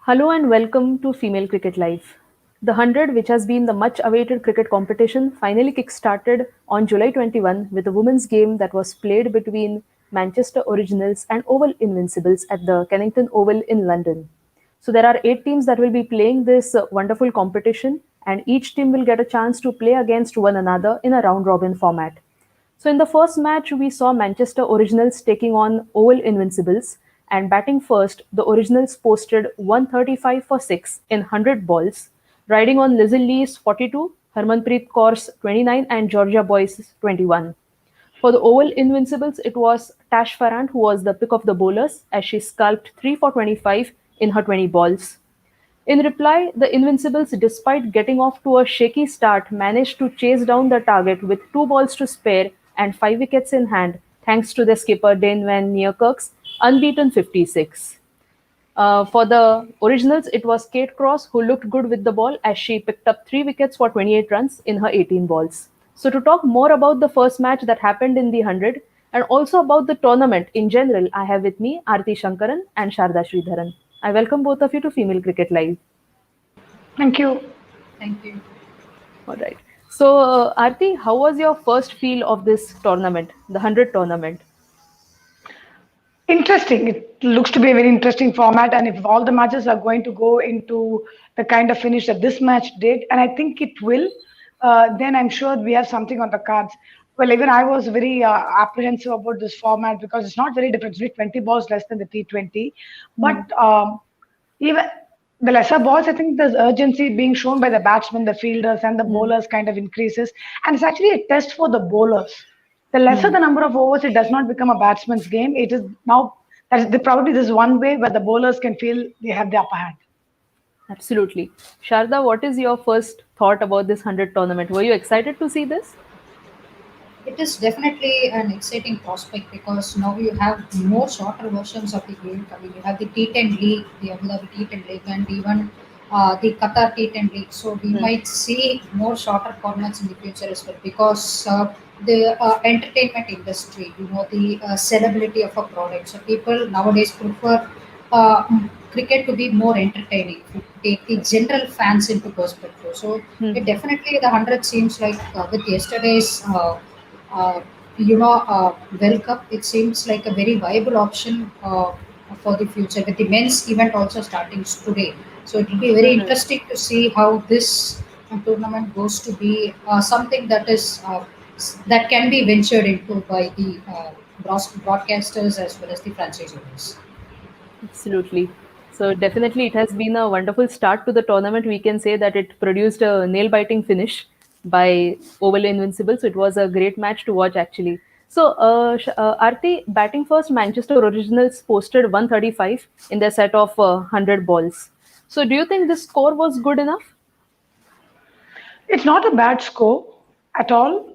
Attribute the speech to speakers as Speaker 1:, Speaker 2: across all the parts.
Speaker 1: Hello and welcome to Female Cricket Live. The 100, which has been the much awaited cricket competition, finally kick-started on July 21 with a women's game that was played between Manchester Originals and Oval Invincibles at the Kennington Oval in London. So there are 8 teams that will be playing this wonderful competition, and each team will get a chance to play against one another in a round robin format. So in the first match, we saw Manchester Originals taking on Oval Invincibles, and batting first, the Originals posted 135 for 6 in 100 balls, riding on Lizzie Lee's 42, Harmanpreet Kaur's 29, and Georgia Boyce's 21. For the Oval Invincibles, it was Tash Farrant who was the pick of the bowlers as she scalped 3 for 25 in her 20 balls. In reply, the Invincibles, despite getting off to a shaky start, managed to chase down the target with 2 balls to spare and 5 wickets in hand, thanks to their skipper Dane Van Niekerk's unbeaten 56. For the Originals, it was Kate Cross who looked good with the ball as she picked up 3 wickets for 28 runs in her 18 balls. So, to talk more about the first match that happened in the 100 and also about the tournament in general, I have with me Aarti Shankaran and Sharda Sridharan. I welcome both of you to Female Cricket Live.
Speaker 2: Thank you.
Speaker 3: Thank you.
Speaker 1: All right. So, Aarti, how was your first feel of this tournament, the 100 tournament?
Speaker 2: Interesting. It looks to be a very interesting format, and if all the matches are going to go into the kind of finish that this match did, and I think it will, then I'm sure we have something on the cards. Well, even I was very apprehensive about this format because it's not very different. It's only 20 balls less than the T20, but
Speaker 1: Hmm.
Speaker 2: even the lesser balls, I think there's urgency being shown by the batsmen, the fielders, and the
Speaker 1: Hmm.
Speaker 2: bowlers kind of increases. And it's actually a test for the bowlers. The lesser
Speaker 1: Hmm.
Speaker 2: the number of overs, it does not become a batsman's game. It is now that is probably this one way where the bowlers can feel they have the upper hand.
Speaker 1: Absolutely. Sharda, what is your first thought about this 100 tournament? Were you excited to see this?
Speaker 3: It is definitely an exciting prospect because now you have more shorter versions of the game coming. You have the T10 League, the Abu Dhabi T10 League, and even the Qatar T10 League. So we
Speaker 1: Hmm.
Speaker 3: might see more shorter formats in the future as well because the entertainment industry, the sellability of a product. So people nowadays prefer cricket to be more entertaining, to take the general fans into perspective. So
Speaker 1: Hmm.
Speaker 3: it definitely the 100 seems like with yesterday's uh, World Cup, it seems like a very viable option for the future with the men's event also starting today. So it will be very
Speaker 1: Hmm.
Speaker 3: interesting to see how this tournament goes to be something that is that can be ventured into by the broadcasters as well as the franchise owners.
Speaker 1: Absolutely. So definitely it has been a wonderful start to the tournament. We can say that it produced a nail-biting finish by Oval Invincibles. So it was a great match to watch actually. So Aarti, batting first, Manchester Originals posted 135 in their set of 100 balls. So do you think this score was good enough?
Speaker 2: It's not a bad score at all.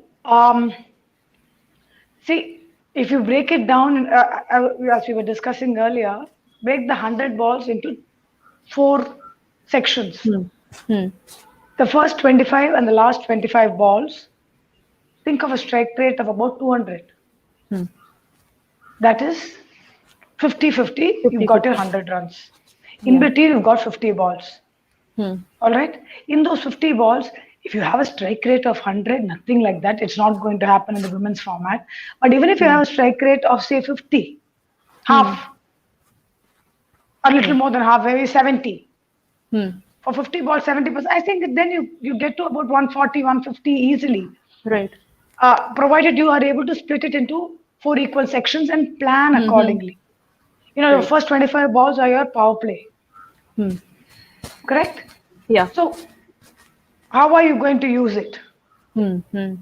Speaker 2: See, if you break it down, as we were discussing earlier, break the 100 balls into four sections.
Speaker 1: Hmm. Hmm.
Speaker 2: The first 25 and the last 25 balls, think of a strike rate of about 200.
Speaker 1: Hmm.
Speaker 2: That is 50-50, you've
Speaker 1: 50
Speaker 2: got your
Speaker 1: 50.
Speaker 2: 100 runs. In
Speaker 1: Yeah.
Speaker 2: between, you've got 50 balls.
Speaker 1: Hmm.
Speaker 2: All right. In those 50 balls, if you have a strike rate of 100, nothing like that, it's not going to happen in the women's format. But even if you
Speaker 1: Hmm.
Speaker 2: have a strike rate of, say, 50,
Speaker 1: Hmm.
Speaker 2: half, a
Speaker 1: Hmm.
Speaker 2: little more than half, maybe 70,
Speaker 1: Hmm.
Speaker 2: for 50 balls, 70%, I think then you get to about 140, 150 easily,
Speaker 1: Right.
Speaker 2: provided you are able to split it into four equal sections and plan
Speaker 1: Hmm. Hmm.
Speaker 2: accordingly. The
Speaker 1: Right.
Speaker 2: first 25 balls are your power play,
Speaker 1: Hmm.
Speaker 2: correct?
Speaker 1: Yeah.
Speaker 2: So, how are you going to use it?
Speaker 1: Hmm. Hmm.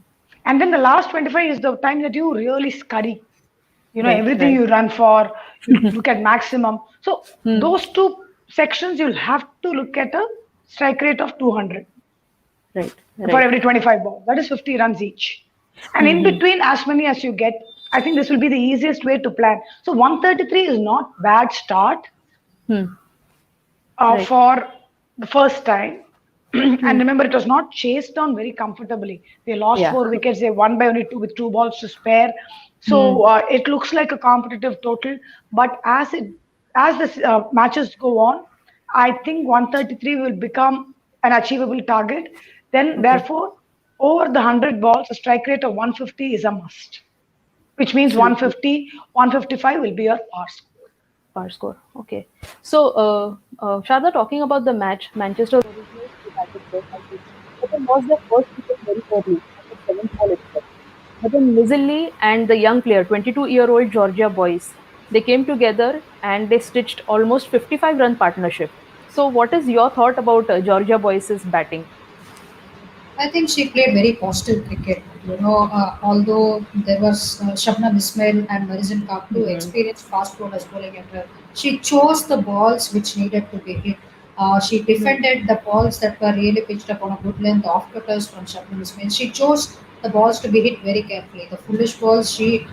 Speaker 2: And then the last 25 is the time that you really scurry.
Speaker 1: Right.
Speaker 2: Everything
Speaker 1: Right.
Speaker 2: you run for, you look at maximum. So,
Speaker 1: Hmm.
Speaker 2: those two sections, you'll have to look at a strike rate of 200
Speaker 1: Right.
Speaker 2: for
Speaker 1: Right.
Speaker 2: every 25 balls. That is 50 runs each. And in
Speaker 1: Hmm.
Speaker 2: between, as many as you get, I think this will be the easiest way to plan. So, 133 is not bad start
Speaker 1: Hmm. Right.
Speaker 2: for the first time. And
Speaker 1: Hmm.
Speaker 2: remember, it was not chased down very comfortably. They lost
Speaker 1: Yeah.
Speaker 2: 4 wickets. They won by only two with 2 balls to spare.
Speaker 1: Hmm.
Speaker 2: So it looks like a competitive total. But as the matches go on, I think 133 will become an achievable target. Then,
Speaker 1: Okay,
Speaker 2: therefore, over the 100 balls, a strike rate of 150 is a must, which means
Speaker 1: absolutely.
Speaker 2: 150, 155 will be your par score.
Speaker 1: Par score. Okay. So, Shada, talking about the match, Manchester Originals they batted first, as you said, but then lost their first wicket very early at the seventh ball itself. But then Nizzle and the young player, 22-year-old Georgia Boyce, they came together and they stitched almost 55-run partnership. So, what is your thought about Georgia Boyce's batting?
Speaker 3: I think she played very positive cricket. Although there was Shabnam Ismail and Marizan Kaap, two
Speaker 1: Hmm.
Speaker 3: experienced fast bowlers bowling at her, she chose the balls which needed to be hit. She
Speaker 1: Right.
Speaker 3: defended the balls that were really pitched up on a good length, off cutters from Shabnam Ismail. She chose the balls to be hit very carefully. The foolish balls, she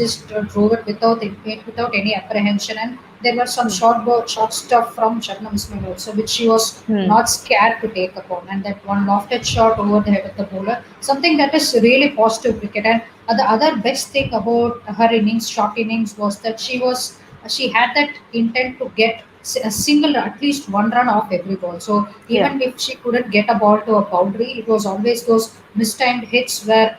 Speaker 3: just drove it without any apprehension. And there were some
Speaker 1: Hmm.
Speaker 3: short stuff from Shabnam Ismail also, which she was
Speaker 1: Hmm.
Speaker 3: not scared to take upon. And that one lofted shot over the head of the bowler, something that is really positive cricket. And the other best thing about her innings, short innings, was that she had that intent to get a single, at least one run off every ball. So
Speaker 1: Yeah.
Speaker 3: even if she couldn't get a ball to a boundary, it was always those mistimed hits where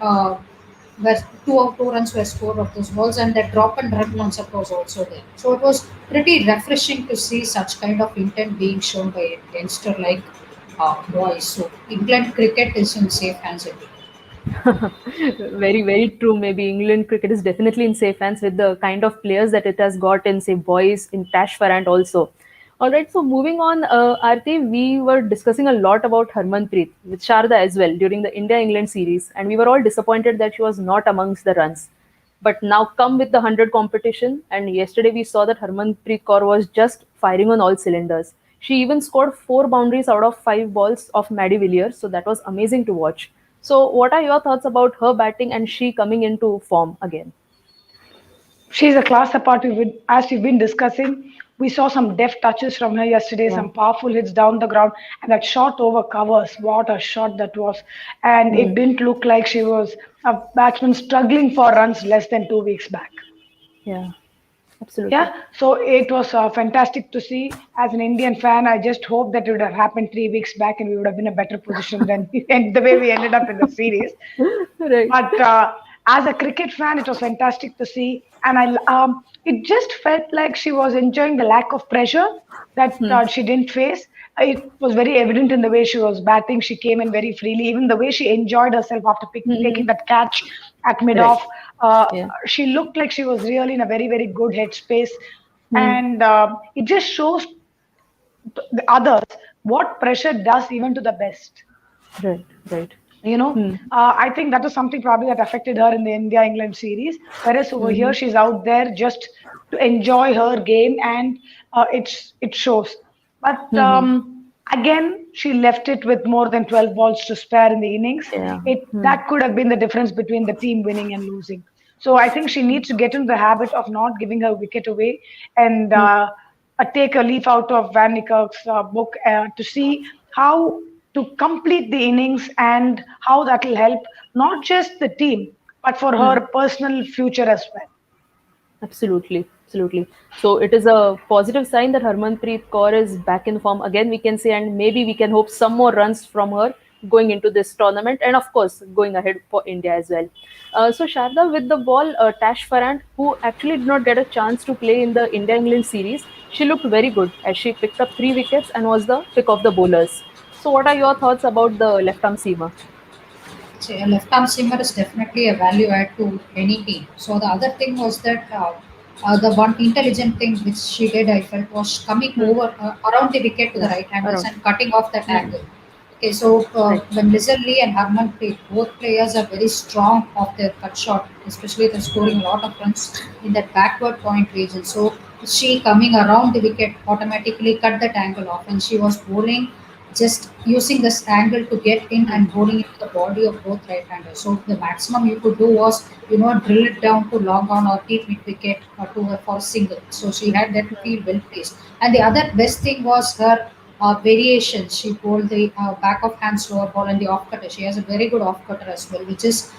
Speaker 3: two runs were scored off those balls, and that drop and run
Speaker 1: Hmm.
Speaker 3: concept was also there. So it was pretty refreshing to see such kind of intent being shown by a youngster like boys. So England cricket is in safe hands again.
Speaker 1: Very, very true. Maybe England cricket is definitely in safe hands with the kind of players that it has got in, say, boys in Tash Farrant also. All right, so moving on, Aarti, we were discussing a lot about Harmanpreet with Sharda as well during the India-England series, and we were all disappointed that she was not amongst the runs. But now come with the 100 competition, and yesterday we saw that Harmanpreet Kaur was just firing on all cylinders. She even scored 4 boundaries out of 5 balls of Maddie Villiers, so that was amazing to watch. So, what are your thoughts about her batting and she coming into form again?
Speaker 2: She's a class apart. As we've been discussing, we saw some deft touches from her yesterday,
Speaker 1: Yeah.
Speaker 2: some powerful hits down the ground, and that shot over covers. What a shot that was! And it
Speaker 1: Hmm.
Speaker 2: didn't look like she was a batsman struggling for runs less than 2 weeks back.
Speaker 1: Yeah, absolutely.
Speaker 2: Yeah, so it was fantastic to see. As an Indian fan, I just hope that it would have happened 3 weeks back and we would have been in a better position than and the way we ended up in the series.
Speaker 1: Right.
Speaker 2: But as a cricket fan, it was fantastic to see, and it just felt like she was enjoying the lack of pressure that
Speaker 1: Hmm.
Speaker 2: she didn't face. It was very evident in the way she was batting. She came in very freely, even the way she enjoyed herself after
Speaker 1: Hmm.
Speaker 2: taking that catch at mid
Speaker 1: Right.
Speaker 2: off. Uh,
Speaker 1: Yeah.
Speaker 2: she looked like she was really in a very, very good headspace,
Speaker 1: Hmm.
Speaker 2: and it just shows the others what pressure does even to the best.
Speaker 1: Right. Right.
Speaker 2: you know
Speaker 1: Hmm.
Speaker 2: I think that was something probably that affected her in the India England series, whereas over here
Speaker 1: Hmm.
Speaker 2: she's out there just to enjoy her game, and it shows. But
Speaker 1: Hmm.
Speaker 2: again, she left it with more than 12 balls to spare in the innings.
Speaker 1: Yeah.
Speaker 2: It
Speaker 1: Hmm.
Speaker 2: That could have been the difference between the team winning and losing. So I think she needs to get into the habit of not giving her wicket away, and
Speaker 1: Hmm.
Speaker 2: take a leaf out of Van Niekerk's book to see how to complete the innings and how that will help not just the team but for
Speaker 1: Hmm.
Speaker 2: her personal future as well.
Speaker 1: Absolutely, absolutely. So it is a positive sign that Harmanpreet Kaur is back in form again, we can say, and maybe we can hope some more runs from her going into this tournament, and of course going ahead for India as well. So Sharda, with the ball, Tash Farrant, who actually did not get a chance to play in the India-England series, she looked very good as she picked up 3 wickets and was the pick of the bowlers. So what are your thoughts about the left-arm seamer?
Speaker 3: So a left arm seamer is definitely a value add to any team. So the other thing was that the one intelligent thing which she did, I felt, was coming
Speaker 1: Hmm.
Speaker 3: over around the wicket to the
Speaker 1: Yeah,
Speaker 3: right handers
Speaker 1: around.
Speaker 3: and cutting off that
Speaker 1: Hmm.
Speaker 3: angle. Okay, so
Speaker 1: Right.
Speaker 3: when Lizelle Lee and Harmanpreet, both players are very strong off their cut shot, especially they're
Speaker 1: Hmm.
Speaker 3: scoring a lot of runs in that backward point region. So she coming around the wicket automatically cut that angle off, and she was bowling just using this angle to get in
Speaker 1: Hmm.
Speaker 3: and bowling into the body of both right-handers. So the maximum you could do was, drill it down to long on or deep mid wicket or for a single. So she had that field well placed. And the other best thing was her variations. She bowled the back of hand slower ball and the off cutter. She has a very good off cutter as well, which is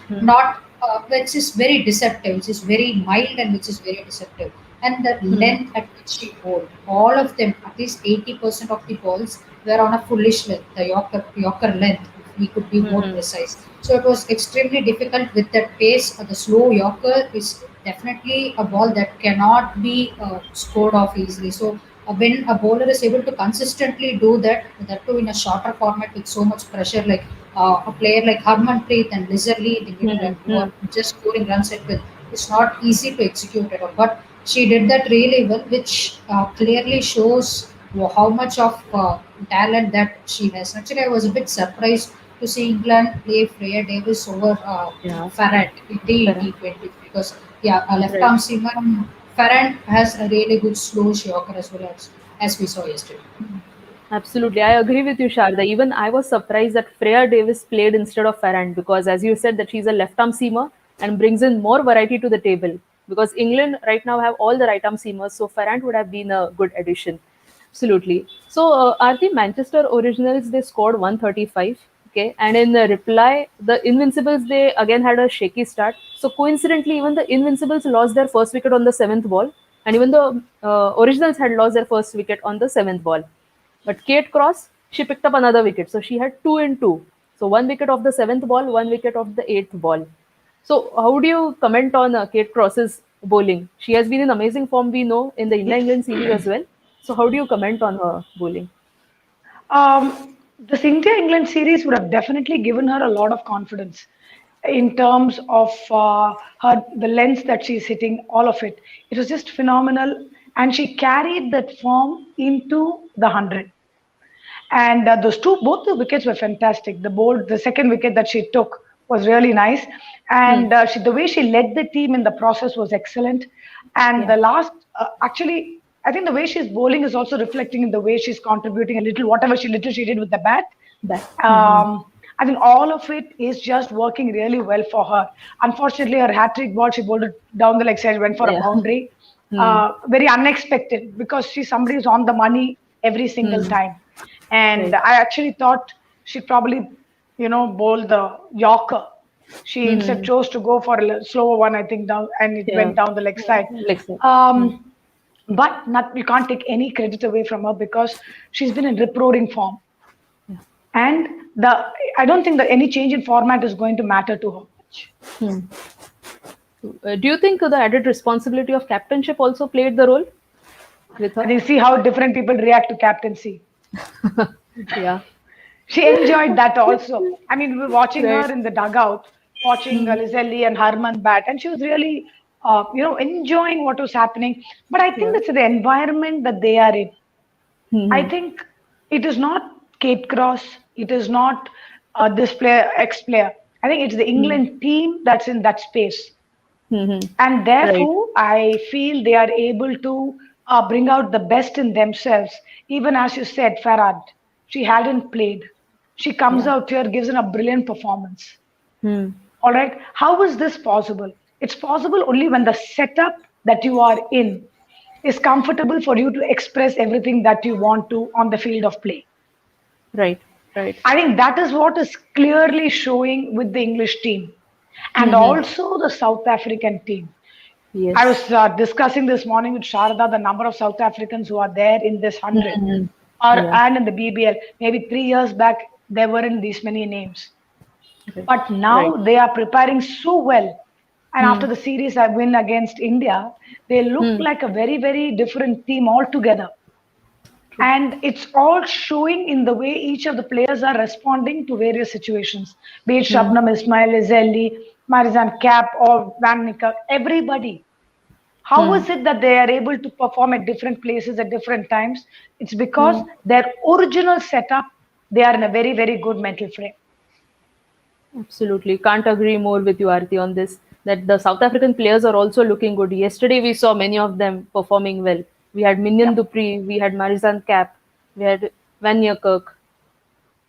Speaker 3: very deceptive, which is very mild and which is very deceptive. and the
Speaker 1: Mhm.
Speaker 3: length at which she bowled. All of them, at least 80% of the balls were on a foolish length, the Yorker length, if we could be more
Speaker 1: Mhm.
Speaker 3: precise. So it was extremely difficult with that pace. The slow Yorker is definitely a ball that cannot be scored off easily. So when a bowler is able to consistently do that, that too in a shorter format with so much pressure, like a player like Harmanpreet and Lizarly, the middle, and
Speaker 1: Mhm.
Speaker 3: who are just scoring runs at will, it's not easy to execute at all. But she did that really well, which clearly shows how much of talent that she has. Actually, I was a bit surprised to see England play Freya Davis over
Speaker 1: Yeah.
Speaker 3: Farrant in the
Speaker 1: Correct.
Speaker 3: T20 because yeah, a left
Speaker 1: Right.
Speaker 3: arm seamer. Farrant has a really good slow yorker as well as we saw yesterday.
Speaker 1: Absolutely, I agree with you, Sharda. Even I was surprised that Freya Davis played instead of Farrand because, as you said, that she's a left-arm seamer and brings in more variety to the table. Because England right now have all the right-arm seamers, so Farrand would have been a good addition. Absolutely. So, are the Manchester Originals? They scored 135. Okay, and in the reply, the Invincibles they again had a shaky start. So coincidentally, even the Invincibles lost their first wicket on the seventh ball, and even the Originals had lost their first wicket on the seventh ball. But Kate Cross, she picked up another wicket. So she had two in two. So one wicket of the seventh ball, one wicket of the eighth ball. So how do you comment on Kate Cross's bowling? She has been in amazing form, we know, in the
Speaker 2: Yes.
Speaker 1: India-England series as well. So how do you comment on her bowling?
Speaker 2: This India England series would have definitely given her a lot of confidence in terms of the lens that she's hitting, all of it. It was just phenomenal, and she carried that form into the 100. And those two, both the wickets were fantastic. The second wicket that she took was really nice,
Speaker 1: Hmm.
Speaker 2: and the way she led the team in the process was excellent. And
Speaker 1: Yeah.
Speaker 2: the last, actually, I think the way she's bowling is also reflecting in the way she's contributing a little, whatever she did with the bat.
Speaker 1: That. Hmm.
Speaker 2: I think all of it is just working really well for her. Unfortunately, her hat trick ball, she bowled it down the leg side, went for a
Speaker 1: Yeah.
Speaker 2: boundary.
Speaker 1: Hmm.
Speaker 2: Very unexpected because she's somebody who's on the money every single
Speaker 1: Hmm.
Speaker 2: time. And
Speaker 1: Right.
Speaker 2: I actually thought she'd probably, bowl the Yorker. She instead
Speaker 1: Hmm.
Speaker 2: chose to go for a slower one, I think, down, and it
Speaker 1: Yeah.
Speaker 2: went down the leg side.
Speaker 1: Like so. Hmm.
Speaker 2: Um, but not, you can't take any credit away from her because she's been in rip roaring form. And I don't think that any change in format is going to matter to her much.
Speaker 1: Hmm. Do you think the added responsibility of captainship also played the role with
Speaker 2: I
Speaker 1: her?
Speaker 2: think see how different people react to captaincy.
Speaker 1: Yeah.
Speaker 2: She enjoyed that also. I mean, we were watching
Speaker 1: Right.
Speaker 2: her in the dugout, watching
Speaker 1: Hmm.
Speaker 2: Lizelli and Harman bat, and she was really, enjoying what was happening. But I think
Speaker 1: Yeah.
Speaker 2: that's the environment that they are in. I
Speaker 1: Hmm.
Speaker 2: think it is not Kate Cross, it is not this player, ex player. I think it's the
Speaker 1: Hmm.
Speaker 2: England team that's in that space.
Speaker 1: Hmm.
Speaker 2: And
Speaker 1: Right.
Speaker 2: therefore, I feel they are able to bring out the best in themselves. Even as you said, Farad, she hadn't played. She comes
Speaker 1: Yeah.
Speaker 2: out here, gives in a brilliant performance.
Speaker 1: Hmm.
Speaker 2: All right. How is this possible? It's possible only when the setup that you are in is comfortable for you to express everything that you want to on the field of play.
Speaker 1: Right. Right.
Speaker 2: I think that is what is clearly showing with the English team and
Speaker 1: Hmm.
Speaker 2: also the South African team. I
Speaker 1: Yes.
Speaker 2: was discussing this morning with Sharada the number of South Africans who are there in this 100
Speaker 1: Hmm.
Speaker 2: or
Speaker 1: Yeah.
Speaker 2: and in the BBL. Maybe 3 years back, there weren't these many names.
Speaker 1: Right.
Speaker 2: But
Speaker 1: Right.
Speaker 2: now they are preparing so well. And
Speaker 1: Hmm.
Speaker 2: after the series I win against India, they look
Speaker 1: Hmm.
Speaker 2: like a very, very different team altogether.
Speaker 1: True.
Speaker 2: And it's all showing in the way each of the players are responding to various situations. Be it
Speaker 1: Hmm.
Speaker 2: Shabnam Ismail, Izelli, Marizan Cap, or Van Nika, everybody. How
Speaker 1: Hmm.
Speaker 2: is it that they are able to perform at different places at different times? It's because
Speaker 1: Hmm.
Speaker 2: their original setup, they are in a very, very good mental frame.
Speaker 1: Absolutely. Can't agree more with you, Arti, on this. That the South African players are also looking good. Yesterday, we saw many of them performing well. We had Minion
Speaker 2: Yep.
Speaker 1: Dupree, we had Marizan Cap, we had Vanya Kirk,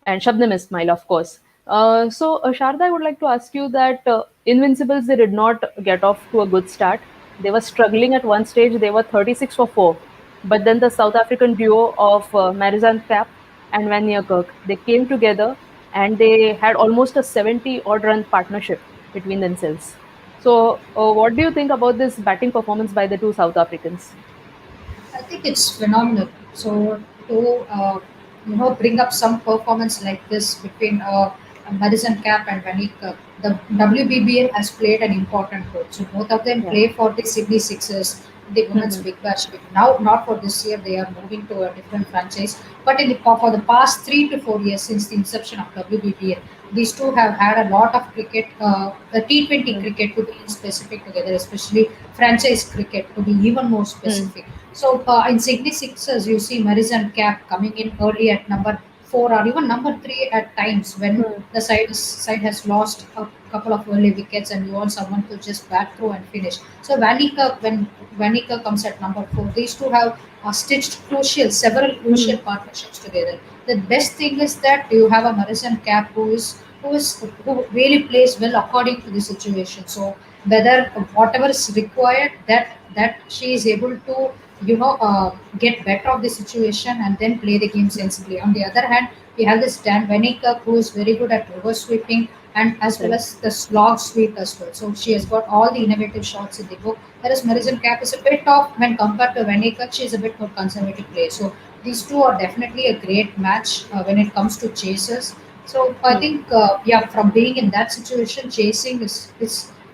Speaker 1: and Shabnam Ismail, of course. Sharda, I would like to ask you that Invincibles, they did not get off to a good start. They were struggling at one stage. They were 36 for 4. But then the South African duo of Marizan Kapp and Van Niekerk, they came together and they had almost a 70 odd run partnership between themselves. So, what do you think about this batting performance by the two South Africans?
Speaker 3: I think it's phenomenal. So to bring up some performance like this between Madison Cap and Vanika, the WBBL has played an important role. So both of them
Speaker 1: Yeah.
Speaker 3: play for the Sydney Sixers, the Women's
Speaker 1: Hmm.
Speaker 3: Big Bash League. Now, not for this year, they are moving to a different franchise. But for the past 3 to 4 years since the inception of WBBL, these two have had a lot of cricket, the T20
Speaker 1: Hmm.
Speaker 3: cricket to be specific together, especially franchise cricket to be even more
Speaker 1: Hmm.
Speaker 3: specific. So in Sydney Sixers, you see Marison Cap coming in early at number 4 or even number 3 at times when
Speaker 1: Hmm.
Speaker 3: the side has lost a couple of early wickets and you want someone to just bat through and finish. So Vanika, when Vanika comes at number 4, these two have stitched several
Speaker 1: Hmm.
Speaker 3: crucial partnerships together. The best thing is that you have a Marison Cap who really plays well according to the situation. So whether whatever is required, that she is able to get better of the situation and then play the game sensibly. On the other hand, we have this Dan Venica who is very good at reverse sweeping and as well
Speaker 1: Right.
Speaker 3: as the slog sweep as well. So she has got all the innovative shots in the book. Whereas Marison Cap is a bit of, when compared to Venica, she is a bit more conservative player. So these two are definitely a great match when it comes to chasers. So I
Speaker 1: Hmm.
Speaker 3: think, yeah, from being in that situation, chasing is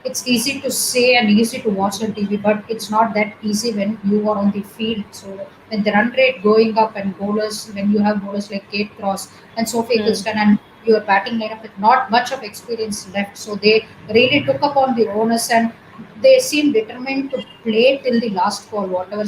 Speaker 3: it's easy to say and easy to watch on TV, but it's not that easy when you are on the field. So when the run rate going up and bowlers, when you have bowlers like Kate Cross and Sophie
Speaker 1: Hmm.
Speaker 3: Eccleston and your batting lineup with not much of experience left, so they really took up on the onus and they seem determined to play till the last ball, whatever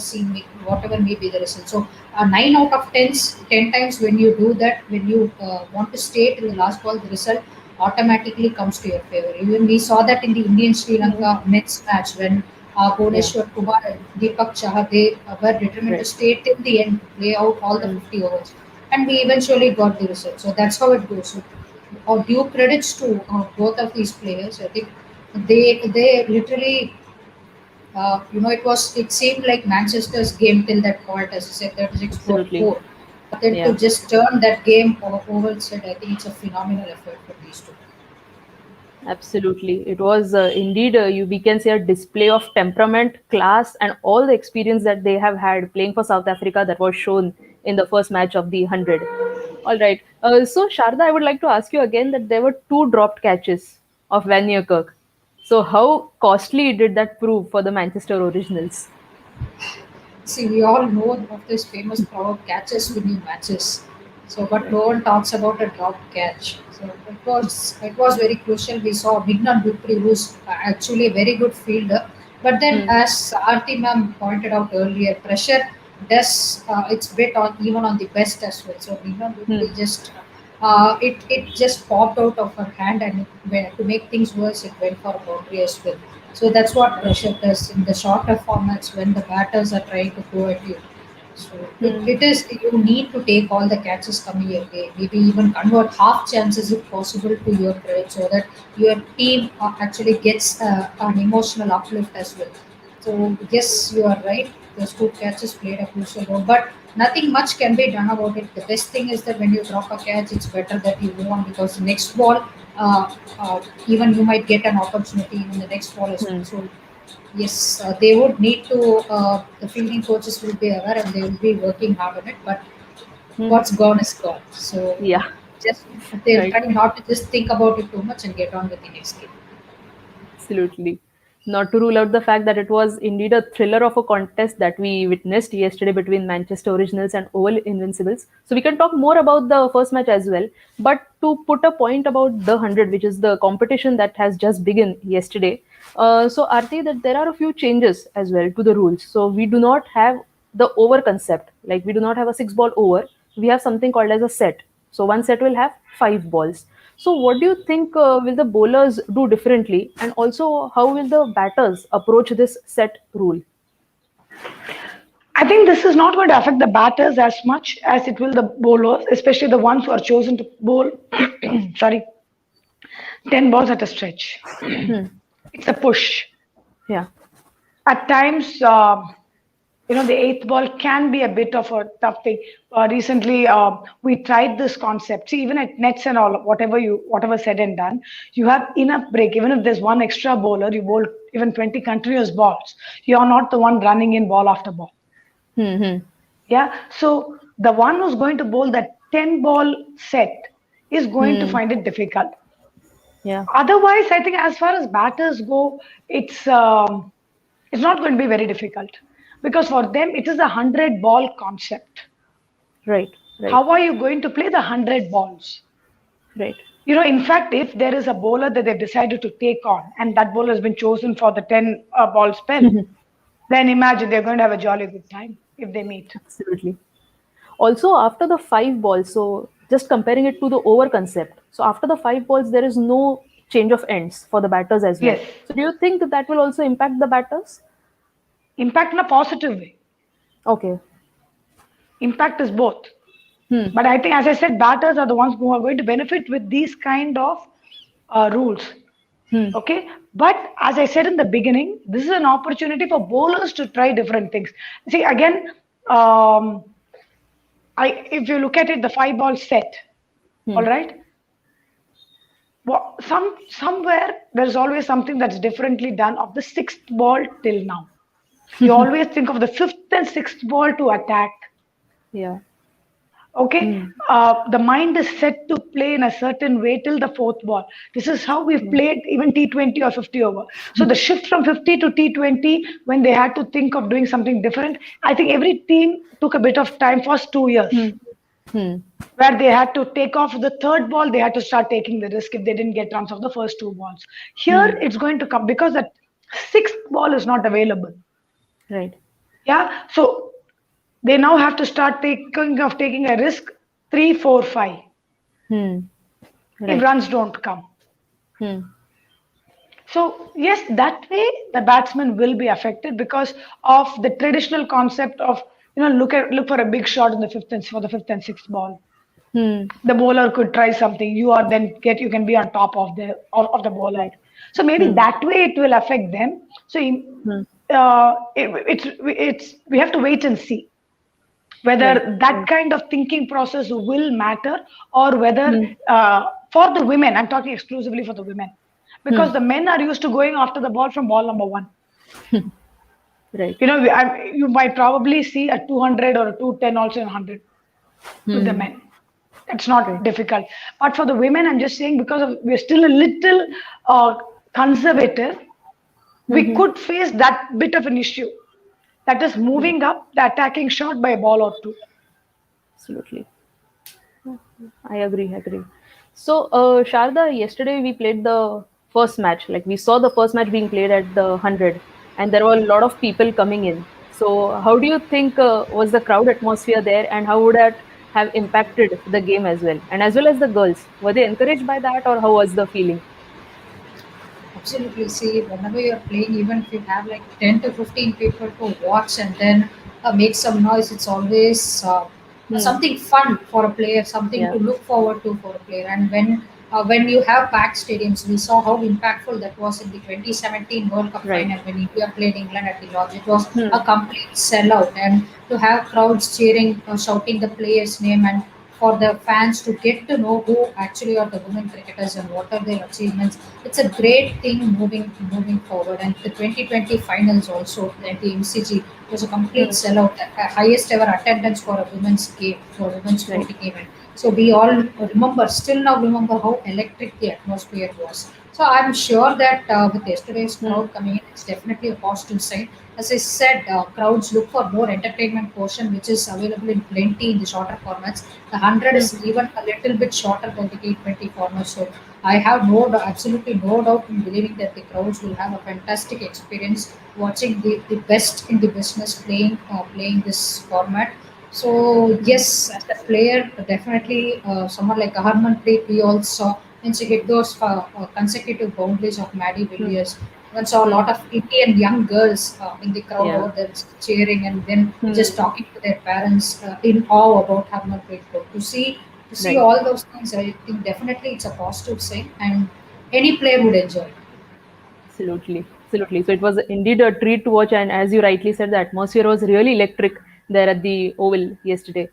Speaker 3: may be the result. So 10 times when you do that, when you want to stay till the last ball, the result automatically comes to your favor. Even we saw that in the Indian Sri
Speaker 1: Hmm.
Speaker 3: Lanka men's match when
Speaker 1: Yeah.
Speaker 3: Bhuvneshwar Kumar and Deepak Chahar they were determined to
Speaker 1: Right.
Speaker 3: stay till the end, play out all the
Speaker 1: Hmm.
Speaker 3: 50 overs, and we eventually got the result. So that's how it goes. So, due credits to both of these players. I think they literally it seemed like Manchester's game till that point, as I said, 36 for
Speaker 1: Absolutely.
Speaker 3: 4. But then to
Speaker 1: Yeah.
Speaker 3: just turn that game over its head, I think it's a phenomenal effort for these two.
Speaker 1: Absolutely. It was indeed, we can say, a display of temperament, class, and all the experience that they have had playing for South Africa that was shown in the first match of the 100. All right. So, Sharda, I would like to ask you again that there were two dropped catches of Van Niekerk. So, how costly did that prove for the Manchester Originals?
Speaker 3: See, we all know of this famous proverb catches winning matches. So, but
Speaker 1: Right.
Speaker 3: no one talks about a drop catch. So it was very crucial. We saw Mignon Dupri, who's actually a very good fielder. But then,
Speaker 1: Hmm.
Speaker 3: as Aarti ma'am pointed out earlier, pressure does it's bit on even on the best as well. So Mignon
Speaker 1: Hmm.
Speaker 3: Dupri just it just popped out of her hand, and to make things worse, it went for a boundary as well. So that's what pressure does in the shorter formats when the batters are trying to go at you. So
Speaker 1: Hmm.
Speaker 3: it is you need to take all the catches coming your way. Maybe even convert half chances if possible to your credit, so that your team actually gets an emotional uplift as well. So yes, you are right. Those two catches played a crucial role, but nothing much can be done about it. The best thing is that when you drop a catch, it's better that you move on because the next ball, uh, even you might get an opportunity in the next ball as well.
Speaker 1: Hmm.
Speaker 3: So yes, they would need to. The fielding coaches will be aware and they will be working hard on it. But
Speaker 1: Hmm.
Speaker 3: what's gone is gone. So
Speaker 1: Yeah.
Speaker 3: just they'll
Speaker 1: Right.
Speaker 3: try not to just think about it too much and get on with the next game.
Speaker 1: Absolutely. Not to rule out the fact that it was indeed a thriller of a contest that we witnessed yesterday between Manchester Originals and Oval Invincibles. So we can talk more about the first match as well. But to put a point about the 100, which is the competition that has just begun yesterday, so Arti, that there are a few changes as well to the rules. So we do not have the over concept. Like we do not have a six ball over. We have something called as a set. So one set will have five balls. So what do you think will the bowlers do differently, and also how will the batters approach this set rule?
Speaker 2: I think this is not going to affect the batters as much as it will the bowlers, especially the ones who are chosen to bowl, sorry, 10 balls at a stretch.
Speaker 1: Hmm.
Speaker 2: It's a push.
Speaker 1: Yeah.
Speaker 2: At times, The eighth ball can be a bit of a tough thing. Recently, we tried this concept. See, even at nets and all, whatever said and done, you have enough break. Even if there's one extra bowler, you bowl even 20 continuous balls. You're not the one running in ball after ball.
Speaker 1: Hmm.
Speaker 2: Yeah. So the one who's going to bowl that 10 ball set is going to
Speaker 1: Hmm.
Speaker 2: find it difficult.
Speaker 1: Yeah.
Speaker 2: Otherwise, I think as far as batters go, it's not going to be very difficult because for them it is a 100 ball concept.
Speaker 1: Right. Right.
Speaker 2: How are you going to play the 100 balls?
Speaker 1: Right.
Speaker 2: In fact, if there is a bowler that they've decided to take on and that bowler has been chosen for the 10 ball spell, then imagine they're going to have a jolly good time if they meet.
Speaker 1: Absolutely. Also, after the five balls, so just comparing it to the over concept. So after the five balls, there is no change of ends for the batters as well.
Speaker 2: Yes,
Speaker 1: So do you think that that will also impact the batters?
Speaker 2: impact in a positive way.
Speaker 1: Okay.
Speaker 2: Impact is both.
Speaker 1: Hmm.
Speaker 2: But I think, as I said, batters are the ones who are going to benefit with these kind of rules.
Speaker 1: Hmm.
Speaker 2: Okay. But as I said in the beginning, this is an opportunity for bowlers to try different things. See, again, um, if you look at it, the five ball set,
Speaker 1: Hmm.
Speaker 2: all right. Somewhere there's always something that's differently done of the sixth ball till now. You always think of the fifth and sixth ball to attack.
Speaker 1: Yeah.
Speaker 2: Okay,
Speaker 1: Hmm.
Speaker 2: the mind is set to play in a certain way till the fourth ball. This is how we've
Speaker 1: Yeah.
Speaker 2: played even T20 or 50 over. So the shift from 50 to T20, when they had to think of doing something different, I think every team took a bit of time, first 2 years,
Speaker 1: Hmm. Hmm.
Speaker 2: where they had to take off the third ball. They had to start taking the risk if they didn't get runs of the first two balls.
Speaker 1: Hmm.
Speaker 2: Here it's going to come because that sixth ball is not available.
Speaker 1: Right.
Speaker 2: Yeah, so they now have to start thinking of taking a risk 3, 4, 5
Speaker 1: Hmm.
Speaker 2: if
Speaker 1: Right.
Speaker 2: runs don't come.
Speaker 1: Hmm.
Speaker 2: So yes, that way the batsman will be affected because of the traditional concept of look for a big shot in the fifth and sixth ball.
Speaker 1: Hmm.
Speaker 2: The bowler could try something. You can be on top of the bowler.
Speaker 1: Right.
Speaker 2: So maybe
Speaker 1: Hmm.
Speaker 2: that way it will affect them. So
Speaker 1: Hmm.
Speaker 2: we have to wait and see
Speaker 1: Right.
Speaker 2: whether that
Speaker 1: Right.
Speaker 2: kind of thinking process will matter or whether
Speaker 1: Hmm.
Speaker 2: for the women, I'm talking exclusively for the women,
Speaker 1: Hmm.
Speaker 2: because the men are used to going after the ball from ball number one.
Speaker 1: Right.
Speaker 2: You might probably see a 200 or a 210 also in 100 with the
Speaker 1: Hmm.
Speaker 2: men. It's not
Speaker 1: Right.
Speaker 2: difficult. But for the women, I'm just saying because we're still a little uh, conservative, we
Speaker 1: Hmm.
Speaker 2: could face that bit of an issue. That is
Speaker 1: Right.
Speaker 2: moving up the attacking shot by a ball or two.
Speaker 1: Absolutely. I agree. Agree. So, Sharda, yesterday we played the first match. Like we saw the first match being played at the 100, and there were a lot of people coming in. So, how do you think was the crowd atmosphere there, and how would that have impacted the game as well, and as well as the girls? Were they encouraged by that, or how was the feeling?
Speaker 3: Absolutely. See, whenever you're playing, even if you have like 10 to 15 people to watch and then make some noise, it's always
Speaker 1: Hmm.
Speaker 3: something fun for a player, something
Speaker 1: Yeah.
Speaker 3: to look forward to for a player. And when you have packed stadiums, we saw how impactful that was in the 2017 World Cup
Speaker 1: Right.
Speaker 3: final when India played England at the Lodge. It was
Speaker 1: Hmm.
Speaker 3: a complete sellout, and to have crowds cheering, shouting the player's name, and for the fans to get to know who actually are the women cricketers and what are their achievements. It's a great thing moving forward. And the 2020 finals also at the MCG was a complete
Speaker 1: Hmm.
Speaker 3: sellout, highest ever attendance for a women's game, for a women's
Speaker 1: Right.
Speaker 3: sporting event. So we all remember, still now remember how electric the atmosphere was. So I'm sure that with yesterday's
Speaker 1: Hmm.
Speaker 3: crowd coming in, it's definitely a positive sign. As I said, crowds look for more entertainment portion, which is available in plenty in the shorter formats. The 100
Speaker 1: Hmm.
Speaker 3: is even a little bit shorter than the T20 format. So I have absolutely no doubt in believing that the crowds will have a fantastic experience watching the best in the business playing this format. So yes, as a player, definitely someone like Harmanpreet, we also when she hit those consecutive boundaries of Maddie
Speaker 1: Hmm.
Speaker 3: Villiers. Even saw a
Speaker 1: Hmm.
Speaker 3: lot of Indian young girls in the crowd
Speaker 1: Yeah.
Speaker 3: over there cheering and then just
Speaker 1: Hmm.
Speaker 3: talking to their parents in awe about Harmanpreet Kaur. To see
Speaker 1: Right.
Speaker 3: all those things, I think definitely it's a positive sign, and any player would enjoy it.
Speaker 1: Absolutely. Absolutely. So it was indeed a treat to watch, and as you rightly said, the atmosphere was really electric there at the Oval yesterday.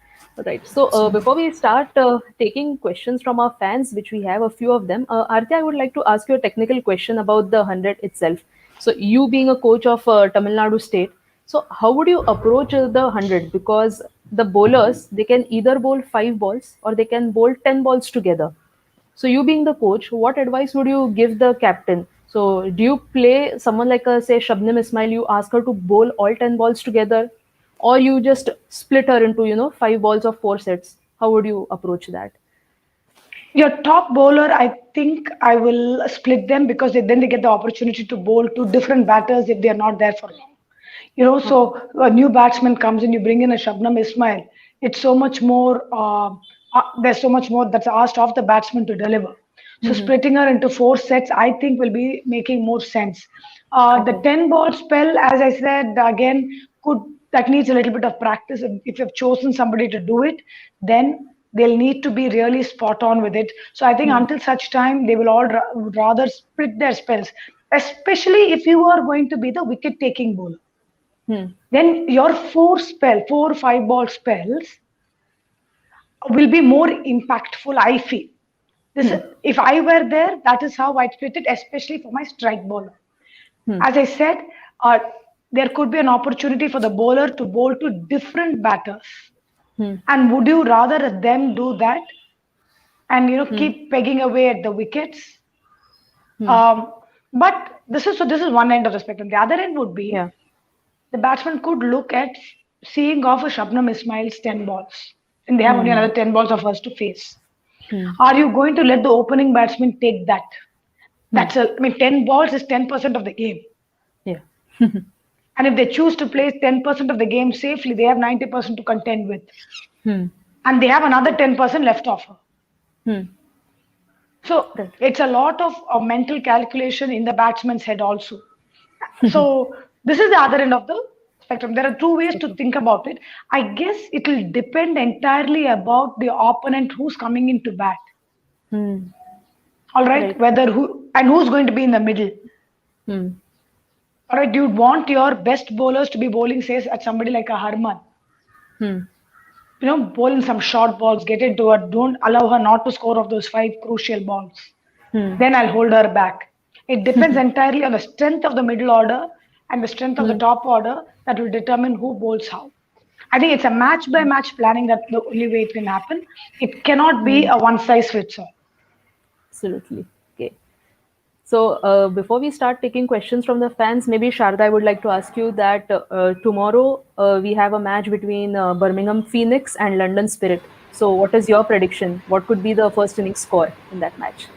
Speaker 1: Right. So before
Speaker 3: Absolutely.
Speaker 1: we start taking questions from our fans, which we have a few of them, Arti, I would like to ask you a technical question about the 100 itself. So you being a coach of Tamil Nadu State, so how would you approach the 100? Because the bowlers, they can either bowl 5 balls or they can bowl 10 balls together. So you being the coach, what advice would you give the captain? So do you play someone like say Shabnam Ismail, you ask her to bowl all 10 balls together, or you just split her into 5 balls of 4 sets? How would you approach that?
Speaker 2: Your top bowler, I think I will split them because then they get the opportunity to bowl to different batters if they are not there for long.
Speaker 1: Okay.
Speaker 2: So a new batsman comes in, you bring in a Shabnam Ismail. It's so much more. There's so much more that's asked of the batsman to deliver. So
Speaker 1: Hmm.
Speaker 2: splitting her into 4 sets, I think, will be making more sense. The
Speaker 1: Okay.
Speaker 2: 10 ball spell, as I said again, could that needs a little bit of practice. If you've chosen somebody to do it, then they'll need to be really spot on with it. So I think
Speaker 1: Hmm.
Speaker 2: until such time, they will all rather split their spells, especially if you are going to be the wicket taking bowler.
Speaker 1: Hmm.
Speaker 2: Then your 4 5 ball spells will be more impactful, I feel. This,
Speaker 1: Hmm.
Speaker 2: if I were there, that is how I'd split it, especially for my strike bowler.
Speaker 1: Hmm.
Speaker 2: As I said, uh, there could be an opportunity for the bowler to bowl to different batters.
Speaker 1: Hmm.
Speaker 2: And would you rather them do that and
Speaker 1: Hmm.
Speaker 2: keep pegging away at the wickets?
Speaker 1: Hmm.
Speaker 2: Um, but this is one end of the spectrum. The other end would be
Speaker 1: Yeah.
Speaker 2: the batsman could look at seeing off a Shabnam Ismail's 10 balls. And they have only
Speaker 1: Hmm.
Speaker 2: another 10 balls of us to face.
Speaker 1: Hmm.
Speaker 2: Are you going to let the opening batsman take that?
Speaker 1: Hmm.
Speaker 2: I mean, 10 balls is 10% of the game.
Speaker 1: Yeah.
Speaker 2: And if they choose to play 10% of the game safely, they have 90% to contend with.
Speaker 1: Hmm.
Speaker 2: And they have another 10% left off.
Speaker 1: Hmm.
Speaker 2: So
Speaker 1: Right.
Speaker 2: it's a lot of mental calculation in the batsman's head also. So this is the other end of the spectrum. There are two ways to
Speaker 1: Spectrum.
Speaker 2: think about it. I guess it will depend entirely about the opponent who's coming into bat.
Speaker 1: Hmm.
Speaker 2: All right,
Speaker 1: Right.
Speaker 2: whether who and who's going to be in the middle.
Speaker 1: Hmm.
Speaker 2: All right, you'd want your best bowlers to be bowling, say, at somebody like a Harman.
Speaker 1: Hmm.
Speaker 2: Bowl in some short balls, get into her. Don't allow her not to score of those 5 crucial balls.
Speaker 1: Hmm.
Speaker 2: Then I'll hold her back. It depends entirely on the strength of the middle order and the strength of the
Speaker 1: Hmm.
Speaker 2: top order that will determine who bowls how. I think it's a match by match planning that the only way it can happen. It cannot be
Speaker 1: Hmm.
Speaker 2: a one size fits all.
Speaker 1: Absolutely. Okay. So, before we start taking questions from the fans, maybe Sharda, I would like to ask you that tomorrow we have a match between Birmingham Phoenix and London Spirit. So, what is your prediction? What could be the first inning score in that match?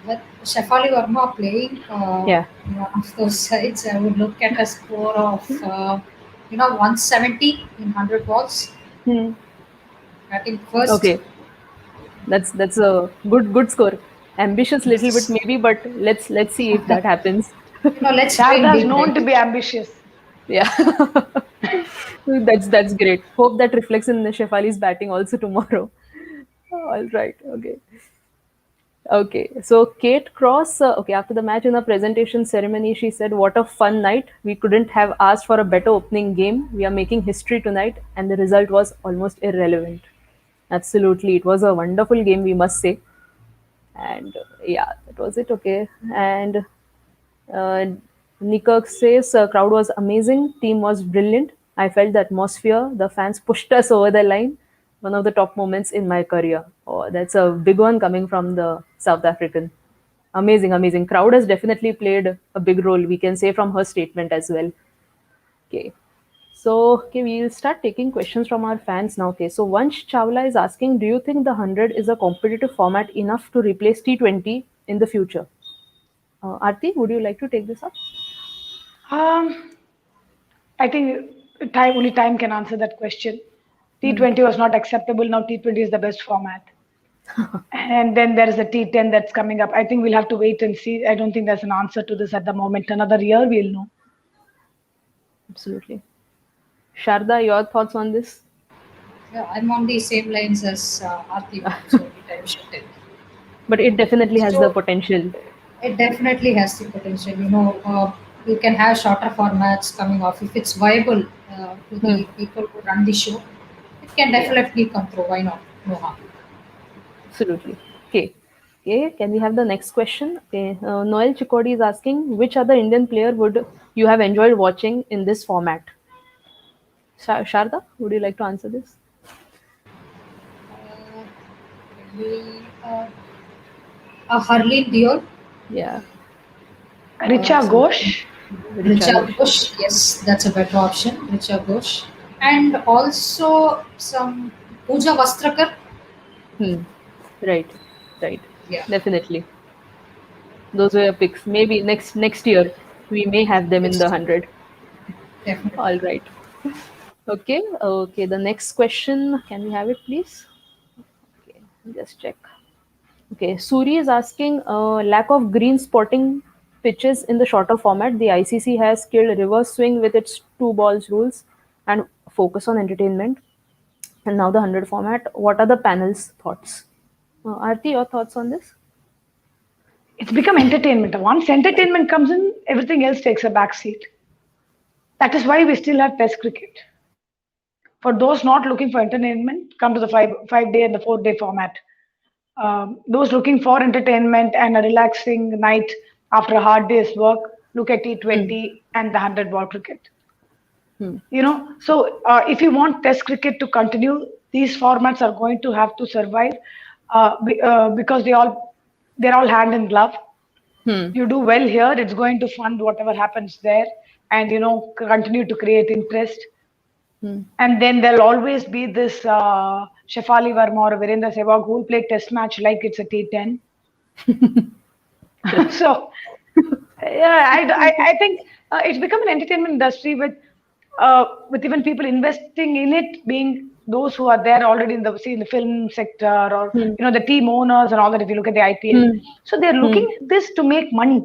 Speaker 3: With Shefali Verma playing
Speaker 1: Yeah.
Speaker 3: one of those sides, I would look at a score of 170 in 100 balls.
Speaker 1: Hmm.
Speaker 3: Batting first.
Speaker 1: Okay, that's a good score. Ambitious little bit
Speaker 3: Yes.
Speaker 1: maybe, but let's see if that happens.
Speaker 3: Let's dream
Speaker 2: Sharda's
Speaker 3: big,
Speaker 2: known
Speaker 3: right?
Speaker 2: to be ambitious.
Speaker 1: Yeah. That's great. Hope that reflects in Shefali's batting also tomorrow. All right. Okay. Okay, so Kate Cross, okay, after the match in the presentation ceremony, she said, "What a fun night. We couldn't have asked for a better opening game. We are making history tonight," and the result was almost irrelevant. Absolutely, it was a wonderful game, we must say. And yeah, that was it. Okay, and uh, Nikirk says, crowd was amazing, team was brilliant. I felt the atmosphere, the fans pushed us over the line. One of the top moments in my career. Oh, that's a big one coming from the South African. Amazing, amazing. Crowd has definitely played a big role, we can say from her statement as well. Okay. So, okay, we'll start taking questions from our fans now. Okay, so Vansh Chawla is asking, do you think the 100 is a competitive format enough to replace T20 in the future? Aarti, would you like to take this up?
Speaker 2: Um, I think only time can answer that question.
Speaker 1: Hmm.
Speaker 2: T20 was not acceptable. Now T20 is the best format. And then there is a T10 that's coming up. I think we'll have to wait and see. I don't think there's an answer to this at the moment. Another year, we'll know.
Speaker 1: Absolutely. Sharda, your thoughts on this?
Speaker 3: Yeah, I'm on the same lines as Aarti, ma'am. So anytime she tell.
Speaker 1: But it definitely has the
Speaker 3: So
Speaker 1: potential.
Speaker 3: It definitely has the potential. You can have shorter formats coming off if it's viable to
Speaker 1: Hmm.
Speaker 3: the people who run the show. It can
Speaker 1: Yeah,
Speaker 3: definitely come through. Why not? No harm.
Speaker 1: absolutely. Okay. Okay, can we have the next question? Okay, Noel Chikodi is asking, which other Indian player would you have enjoyed watching in this format? Sharda, would you like to answer this?
Speaker 3: Uh, maybe Harleen Dior,
Speaker 1: Yeah,
Speaker 2: Richa
Speaker 3: something.
Speaker 2: Ghosh.
Speaker 1: Richa
Speaker 3: Richa
Speaker 1: Ghosh.
Speaker 3: Ghosh, yes, that's a better option. Richa Ghosh, and also some Pooja Vastrakar.
Speaker 1: Hmm. Right, right.
Speaker 3: Yeah,
Speaker 1: Definitely. Those were your picks. Maybe next year we may have them in the
Speaker 3: yes,
Speaker 1: 100.
Speaker 3: definitely.
Speaker 1: All right. Okay. Okay. The next question. Can we have it, please? Okay. Just check. Okay. Suri is asking lack of green spotting pitches in the shorter format. The ICC has killed reverse swing with its two balls rules and focus on entertainment. And now the 100 format. What are the panel's thoughts? Aarti, your thoughts on this?
Speaker 2: It's become entertainment. Once
Speaker 1: Right.
Speaker 2: entertainment comes in, everything else takes a back seat. That is why we still have Test cricket. For those not looking for entertainment, come to the five day and the 4 day format. Those looking for entertainment and a relaxing night after a hard day's work, look at
Speaker 1: Hmm.
Speaker 2: T20 and the 100 ball cricket.
Speaker 1: Hmm.
Speaker 2: So if you want Test cricket to continue, these formats are going to have to survive because they're all hand in glove.
Speaker 1: Hmm.
Speaker 2: You do well here, it's going to fund whatever happens there, and continue to create interest.
Speaker 1: Hmm.
Speaker 2: And then there'll always be this Shefali Verma or Virendra Sehwag who will play Test match like it's a T10.
Speaker 1: Right.
Speaker 2: So yeah, I think it's become an entertainment industry with even people investing in it being those who are there already in the film sector, or
Speaker 1: Hmm.
Speaker 2: the team owners and all that. If you look at the IPL,
Speaker 1: Hmm.
Speaker 2: so they're
Speaker 1: Hmm.
Speaker 2: looking at this to make money.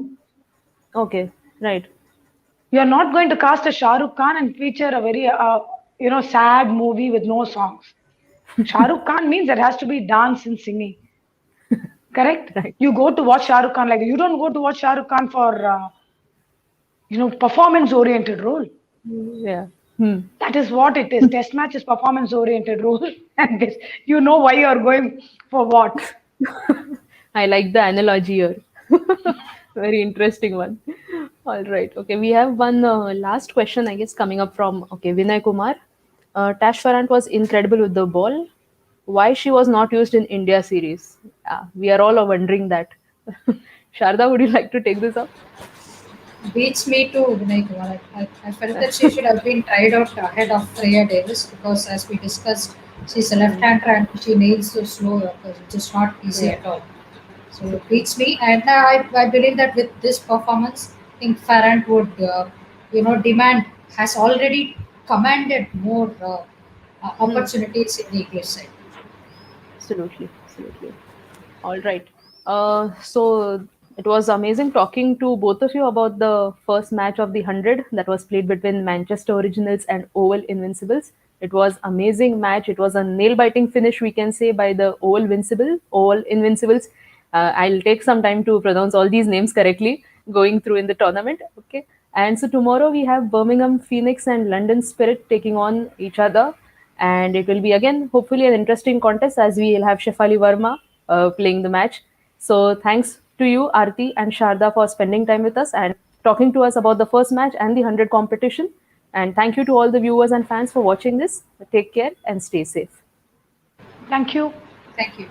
Speaker 1: Okay. Right.
Speaker 2: You're not going to cast a Shah Rukh Khan and feature a very sad movie with no songs. Shah Rukh Khan means there has to be dance and singing. Correct?
Speaker 1: Right.
Speaker 2: You go to watch Shah Rukh Khan, like you don't go to watch Shah Rukh Khan for performance oriented role.
Speaker 1: Yeah. Hmm.
Speaker 2: That is what it is. Test match is performance oriented role, and this, why you are going for what.
Speaker 1: I like the analogy here. Very interesting one. All right. Okay. We have one last question, I guess, coming up from Vinay Kumar. Tash Farrant was incredible with the ball. Why she was not used in India series? Yeah, we are all wondering that. Sharda, would you like to take this up?
Speaker 3: Beats me too, Vinay Kumar. I felt that she should have been tried out ahead of Freya Davis because, as we discussed, she's a
Speaker 1: Hmm.
Speaker 3: left-hander and she nails those slow yorkers, which is not easy
Speaker 1: Yeah.
Speaker 3: at all. So it beats me, and I believe that with this performance, I think Farrant would, demand has already commanded more
Speaker 1: Hmm.
Speaker 3: opportunities in the English side.
Speaker 1: Absolutely. Absolutely. All right. So it was amazing talking to both of you about the first match of the 100 that was played between Manchester Originals and Oval Invincibles. It was amazing match. It was a nail-biting finish, we can say, by the Oval Invincibles. I'll take some time to pronounce all these names correctly going through in the tournament. Okay. And so tomorrow we have Birmingham Phoenix and London Spirit taking on each other, and it will be again hopefully an interesting contest as we will have Shefali Verma playing the match. So thanks to you, Arti and Sharda, for spending time with us and talking to us about the first match and the 100 competition. And thank you to all the viewers and fans for watching this. Take care and stay safe.
Speaker 2: Thank you.
Speaker 3: Thank you.